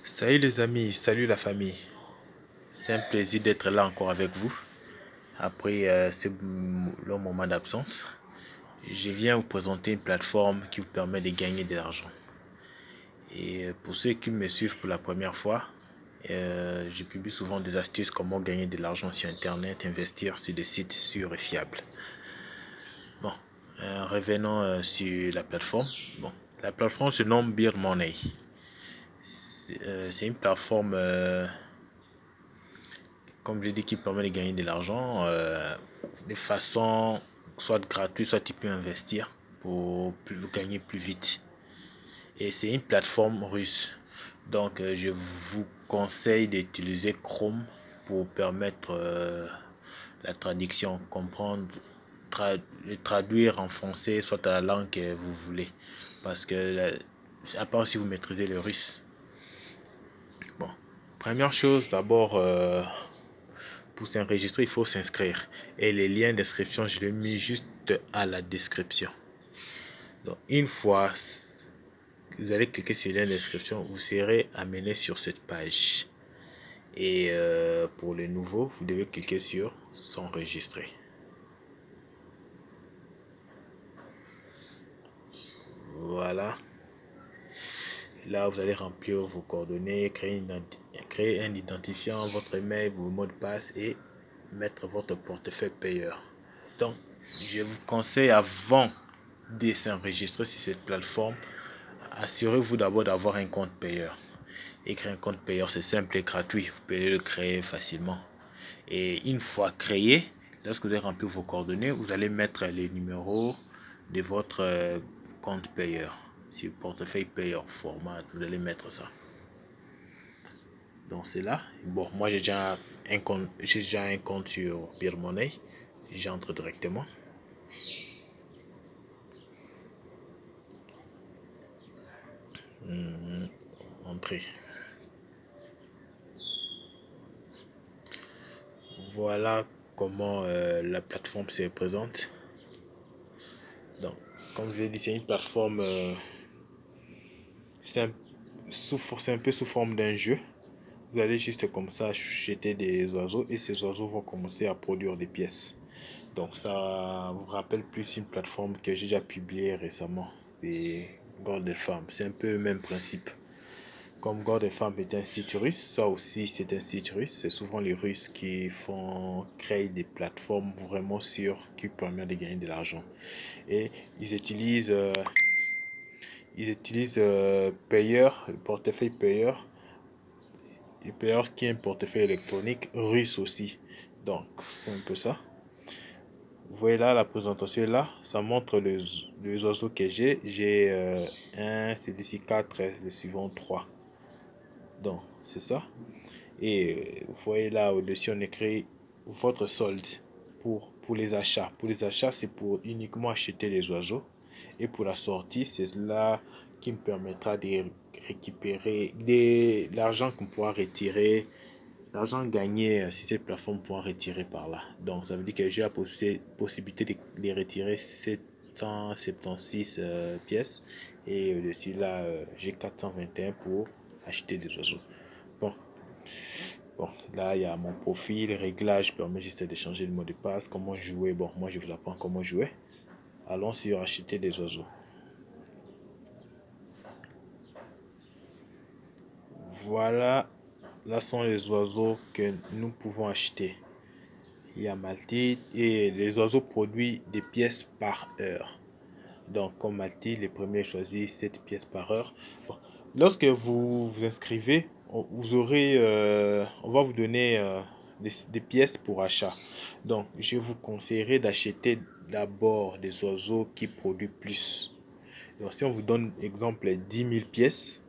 Salut les amis, salut la famille. C'est un plaisir d'être là encore avec vous après ce long moment d'absence. Je viens vous présenter une plateforme qui vous permet de gagner de l'argent. Et pour ceux qui me suivent pour la première fois, je publie souvent des astuces comment gagner de l'argent sur Internet, investir sur des sites sûrs et fiables. Bon, revenons sur la plateforme. Bon, la plateforme se nomme Beer Money. C'est une plateforme comme je dis, qui permet de gagner de l'argent de façon soit gratuite, soit tu peux investir pour gagner plus vite. Et c'est une plateforme russe. Donc, je vous conseille d'utiliser Chrome pour permettre la traduction, comprendre, traduire en français, soit à la langue que vous voulez. Parce que, à part si vous maîtrisez le russe. Bon, première chose, d'abord, pour s'enregistrer, il faut s'inscrire. Et les liens d'inscription, je les mis juste à la description. Donc, une fois vous allez cliquer sur le lien d'inscription, vous serez amené sur cette page. Et pour les nouveaux, vous devez cliquer sur s'enregistrer. Voilà. Là, vous allez remplir vos coordonnées, créer un identifiant, votre email, vos mots de passe et mettre votre portefeuille payeur. Donc, je vous conseille avant de s'enregistrer sur cette plateforme, assurez-vous d'abord d'avoir un compte payeur. Et créer un compte payeur, c'est simple et gratuit. Vous pouvez le créer facilement. Et une fois créé, lorsque vous avez rempli vos coordonnées, vous allez mettre les numéros de votre compte payeur. Sur portefeuille payeur format, vous allez mettre ça. Donc c'est là. Bon, moi j'ai déjà un compte sur Beer Money. J'entre directement. Entrer. Voilà comment la plateforme se présente. Donc, comme je vous ai dit, c'est une plateforme, c'est un peu sous forme d'un jeu. Vous allez juste comme ça jeter des oiseaux et ces oiseaux vont commencer à produire des pièces. Donc ça vous rappelle plus une plateforme que j'ai déjà publiée récemment. C'est Golden Farm. C'est un peu le même principe. Comme Golden Farm est un site russe, ça aussi c'est un site russe. C'est souvent les Russes qui font créer des plateformes vraiment sûres qui permettent de gagner de l'argent. Et ils utilisent payeur, le portefeuille payeur, et payeur qui est un portefeuille électronique russe aussi. Donc c'est un peu ça. Vous voyez là la présentation là, ça montre les oiseaux que j'ai. J'ai un, c'est d'ici 4, le suivant 3. Donc c'est ça. Et vous voyez là au-dessus on écrit votre solde pour les achats. Pour les achats, c'est pour uniquement acheter les oiseaux. Et pour la sortie, c'est là qui me permettra de récupérer l'argent qu'on pourra retirer, l'argent gagné si cette plateforme pourra retirer par là. Donc ça veut dire que j'ai la possibilité de retirer 776 pièces. Et au-dessus là, j'ai 421 pour acheter des oiseaux. Bon, Bon, là, il y a mon profil, réglage, permet juste de changer le mot de passe, comment jouer. Bon, moi, je vous apprends comment jouer. Allons sur acheter des oiseaux. Voilà, là sont les oiseaux que nous pouvons acheter. Il y a Maltite et les oiseaux produisent des pièces par heure. Donc, comme Maltite, les premiers choisissent 7 pièces par heure. Bon, lorsque vous vous inscrivez, on va vous donner des pièces pour achat. Donc, je vous conseillerais d'acheter d'abord des oiseaux qui produisent plus. Donc, si on vous donne, exemple, 10 000 pièces,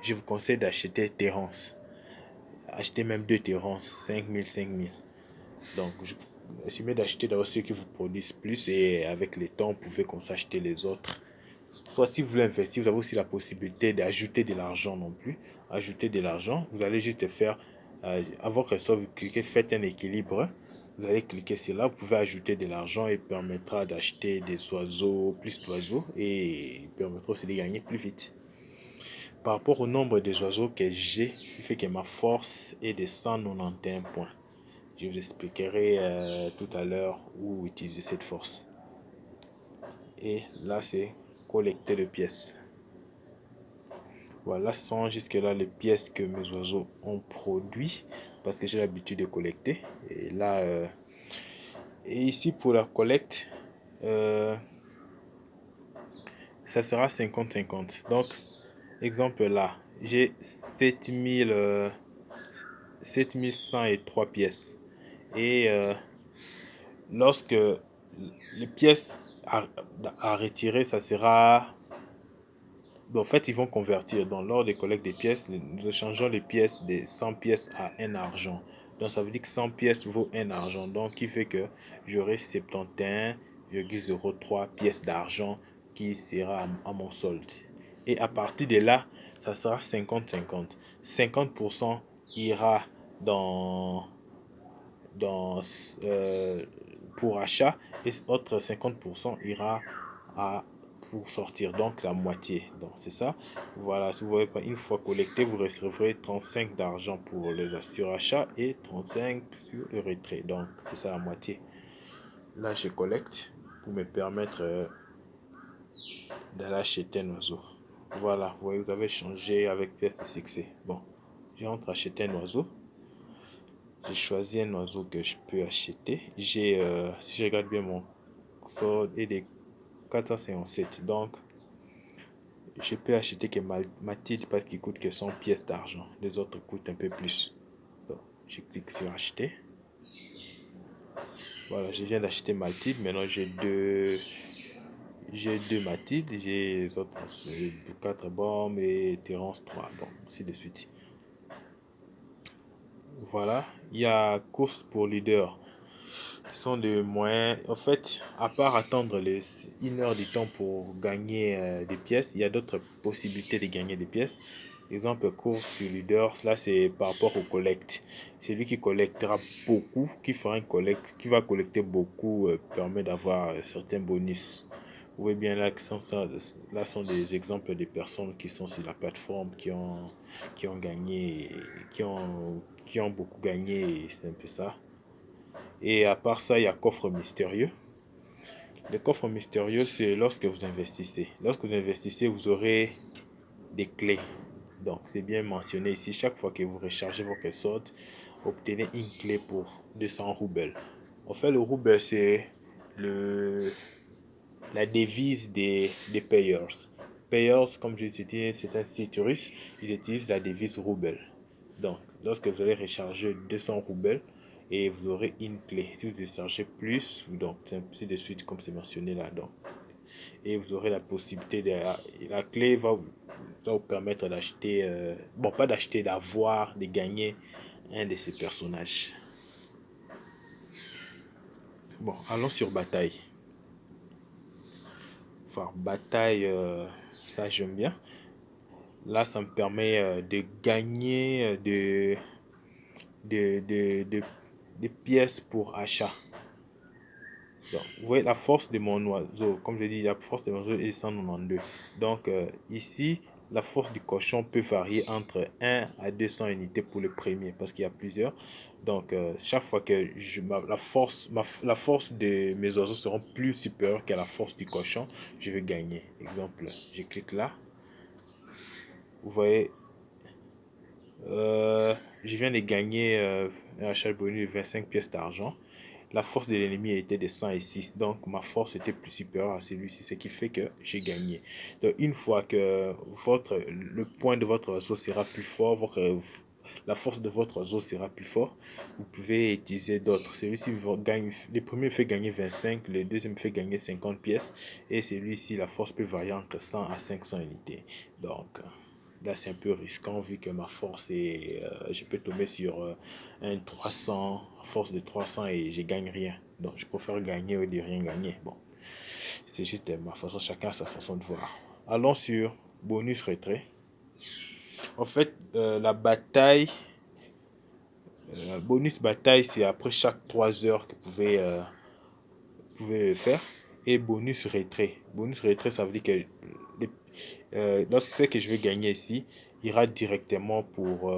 je vous conseille d'acheter Terrence. Achetez même 2 Terrence, 5 000, 5 000. Donc, essayez d'acheter d'abord ceux qui vous produisent plus et avec le temps, vous pouvez comme ça acheter les autres. Soit si vous voulez investir, vous avez aussi la possibilité d'ajouter de l'argent non plus. Ajouter de l'argent, vous allez juste faire, à votre sort, vous cliquez, faites un équilibre. Vous allez cliquer sur là, vous pouvez ajouter de l'argent et permettra d'acheter des oiseaux, plus d'oiseaux et permettra aussi de gagner plus vite. par rapport au nombre des oiseaux que j'ai, il fait que ma force est de 191 points. Je vous expliquerai tout à l'heure où utiliser cette force. Et là, c'est collecter les pièces. Voilà, ce sont jusque-là les pièces que mes oiseaux ont produit parce que j'ai l'habitude de collecter. Et là, et ici pour la collecte, ça sera 50-50. Donc, exemple là, j'ai 7103 pièces. Et lorsque les pièces à retirer, ça sera... En fait, ils vont convertir. Donc, lors des collectes des pièces, nous échangeons les pièces de 100 pièces à 1 argent. Donc, ça veut dire que 100 pièces vaut 1 argent. Donc, qui fait que j'aurai 71,03 pièces d'argent qui sera à mon solde. Et à partir de là, ça sera 50-50. 50% ira dans, dans, pour achat et autre 50% ira à pour sortir, donc la moitié. Donc c'est ça. Voilà, si vous voyez pas, une fois collecté, vous recevrez 35 d'argent pour les surachats et 35 sur le retrait. Donc c'est ça la moitié. Là, je collecte pour me permettre d'aller acheter un oiseau. Voilà, vous voyez, vous avez changé avec pièce de succès. Bon, je rentre acheter un oiseau. J'ai choisi un oiseau que je peux acheter. J'ai, si je regarde bien mon solde est de 457. Donc, je peux acheter que Mathilde parce qu'il coûte que 100 pièces d'argent. Les autres coûtent un peu plus. Donc, je clique sur acheter. Voilà, je viens d'acheter Mathilde. Maintenant, j'ai deux Mathilde. J'ai les autres 4 bombes et Terence 3. Bon, ainsi de suite. Voilà, il y a course pour leader. Ce sont des moyens. En fait, à part attendre les 1 heure du temps pour gagner des pièces, il y a d'autres possibilités de gagner des pièces. Exemple, course sur leader, là c'est par rapport au collecte. Celui qui collectera beaucoup, qui fera une collecte, qui va collecter beaucoup, permet d'avoir certains bonus. Vous voyez bien là, là sont des exemples de personnes qui sont sur la plateforme, qui ont gagné, qui ont beaucoup gagné, c'est un peu ça. Et à part ça, il y a coffre mystérieux. Le coffre mystérieux, c'est lorsque vous investissez. Lorsque vous investissez, vous aurez des clés. Donc, c'est bien mentionné ici. Chaque fois que vous rechargez votre solde, obtenez une clé pour 200 roubles. En fait, le rouble, c'est la devise des payeurs. Payers, comme je l'ai dit, c'est un site russe. Ils utilisent la devise rouble. Donc, lorsque vous allez recharger 200 roubles, et vous aurez une clé. Si vous déchargez plus, donc c'est de suite comme c'est mentionné là. Donc, et vous aurez la possibilité de la clé va vous permettre d'acheter, bon pas d'acheter, d'avoir, de gagner un de ces personnages. Bon, allons sur bataille. Enfin, bataille, ça j'aime bien. Là, ça me permet de gagner des pièces pour achat. Donc, vous voyez la force de mon oiseau, comme je dis, la force de mon oiseau est 192. Donc ici, la force du cochon peut varier entre 1 à 200 unités pour le premier, parce qu'il y a plusieurs. Donc chaque fois que la force de mes oiseaux seront plus supérieure qu'à la force du cochon, je vais gagner. Exemple, je clique là. Vous voyez, je viens de gagner un achat bonus de 25 pièces d'argent. La force de l'ennemi était de 106, donc ma force était plus supérieure à celui-ci, ce qui fait que j'ai gagné. Donc une fois que le point de votre oiseau sera plus fort, la force de votre oiseau sera plus fort, vous pouvez utiliser d'autres. Celui-ci gagne, le premier fait gagner 25, le deuxième fait gagner 50 pièces, et celui-ci, la force peut varier entre 100 à 500 unités. Donc là, c'est un peu risquant vu que ma force est... je peux tomber sur un 300, force de 300 et je gagne rien. Donc, je préfère gagner ou de rien gagner. Bon, c'est juste ma façon, chacun a sa façon de voir. Allons sur bonus retrait. En fait, la bataille... bonus bataille, c'est après chaque 3 heures que vous pouvez le faire. Et bonus retrait. Bonus retrait, ça veut dire que Lorsque c'est que je vais gagner ici, ira directement pour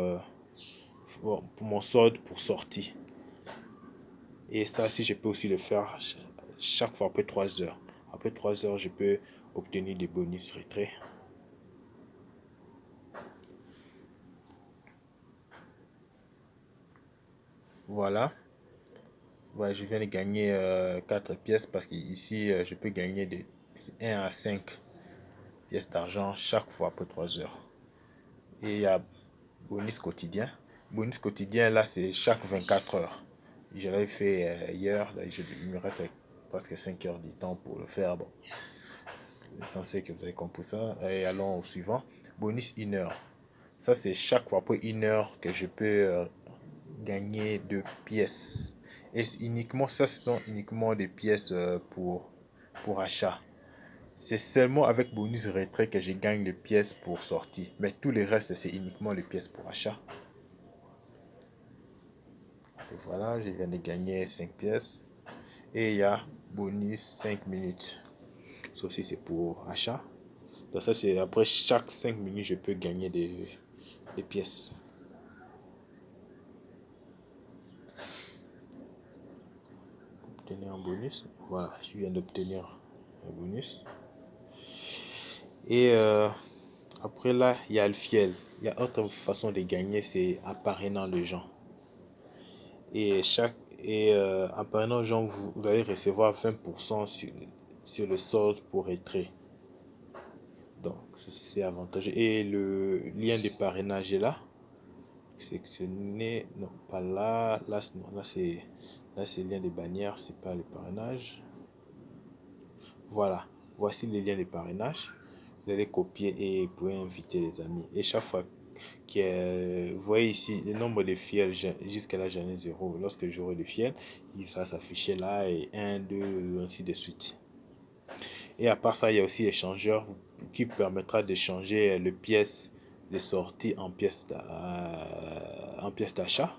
mon solde pour sortie. Et ça, si je peux aussi le faire chaque fois après 3 heures. Après 3 heures, je peux obtenir des bonus retrait. Voilà. Ouais, je viens de gagner 4 pièces parce qu'ici, je peux gagner de 1 à 5 pièces d'argent chaque fois après 3 heures. Et il y a bonus quotidien. Bonus quotidien, là, c'est chaque 24 heures. Je l'avais fait hier. Là, il me reste presque 5 heures du temps pour le faire. Bon, l'essentiel que vous avez compris ça. Et allons au suivant. Bonus 1 heure. Ça, c'est chaque fois après 1 heure que je peux gagner 2 pièces. Et uniquement, ça, ce sont uniquement des pièces pour achat. C'est seulement avec bonus retrait que je gagne les pièces pour sortie. Mais tout le reste, c'est uniquement les pièces pour achat. Et voilà, je viens de gagner 5 pièces. Et il y a bonus 5 minutes. Ça aussi, c'est pour achat. Donc ça, c'est après chaque 5 minutes, je peux gagner des pièces. Obtenir un bonus. Voilà, je viens d'obtenir un bonus. Et après là, il y a le fiel. Il y a autre façon de gagner, c'est en parrainant les gens. En parrainant les gens, vous allez recevoir 20% sur le solde pour retrait. Donc, c'est avantageux. Et le lien de parrainage est là. Sélectionner. Non, pas là. Non, là, c'est le lien de bannière, c'est pas le parrainage. Voilà. Voici le lien de parrainage. Vous allez copier et vous pouvez inviter les amis. Et chaque fois vous voyez ici le nombre de fiels, jusqu'à là j'en ai 0. Lorsque j'aurai le fiel, ça va s'afficher là et 1, 2, ainsi de suite. Et à part ça, il y a aussi l'échangeur qui permettra de changer les pièces de sortie en pièces d'achat.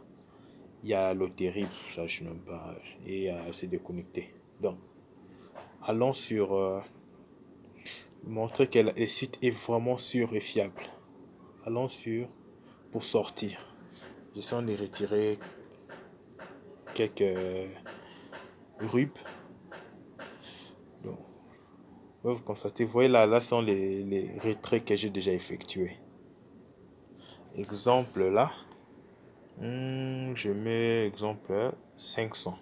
Il y a la loterie, ça je ne sais même pas, et c'est déconnecté. Donc, allons sur montrer que le site est vraiment sûr et fiable. Allons sur pour sortir. J'essaie de retirer quelques rubes. Donc, vous constatez, vous voyez là sont les retraits que j'ai déjà effectués. Exemple là, je mets exemple 500.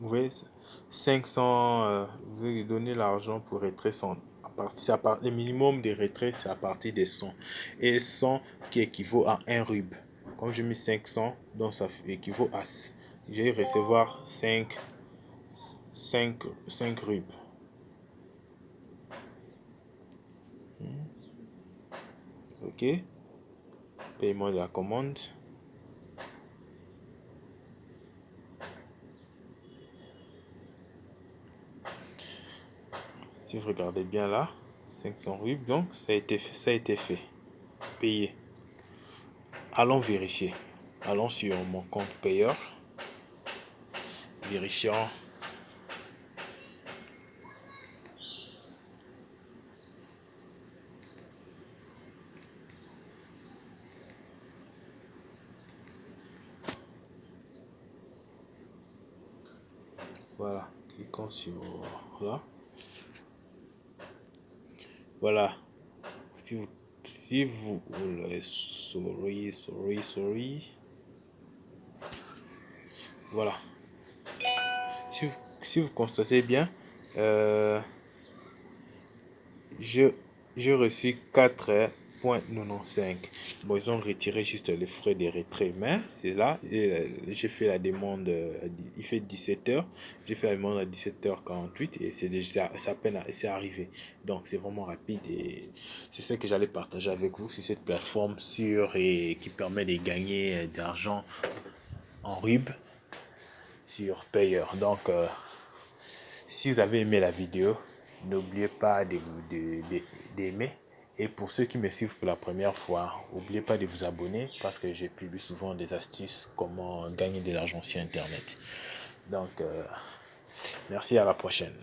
Vous voyez, 500, vous allez donner l'argent pour retrait 100. Le minimum de retrait, c'est à partir des 100. Et 100 qui équivaut à 1 rub. Comme j'ai mis 500, donc ça équivaut à... Je vais recevoir 5 rubs. Ok. Paiement de la commande. Si vous regardez bien là, 500 rubs, donc ça a été fait. Payé. Allons vérifier. Allons sur mon compte payeur. Vérifions. Voilà. Cliquons sur là. Voilà. Si vous sorry. Voilà. Si vous constatez bien, j'ai reçu 4,95. Bon, ils ont retiré juste les frais de retrait, mais c'est là. J'ai fait la demande, il fait 17h. J'ai fait la demande à 17h48 et c'est arrivé. Donc, c'est vraiment rapide et c'est ce que j'allais partager avec vous sur cette plateforme sûre et qui permet de gagner de l'argent en RUB sur Payer. Donc, si vous avez aimé la vidéo, n'oubliez pas d'aimer. Et pour ceux qui me suivent pour la première fois, n'oubliez pas de vous abonner parce que j'ai publié souvent des astuces comment gagner de l'argent sur Internet. Donc, merci, à la prochaine.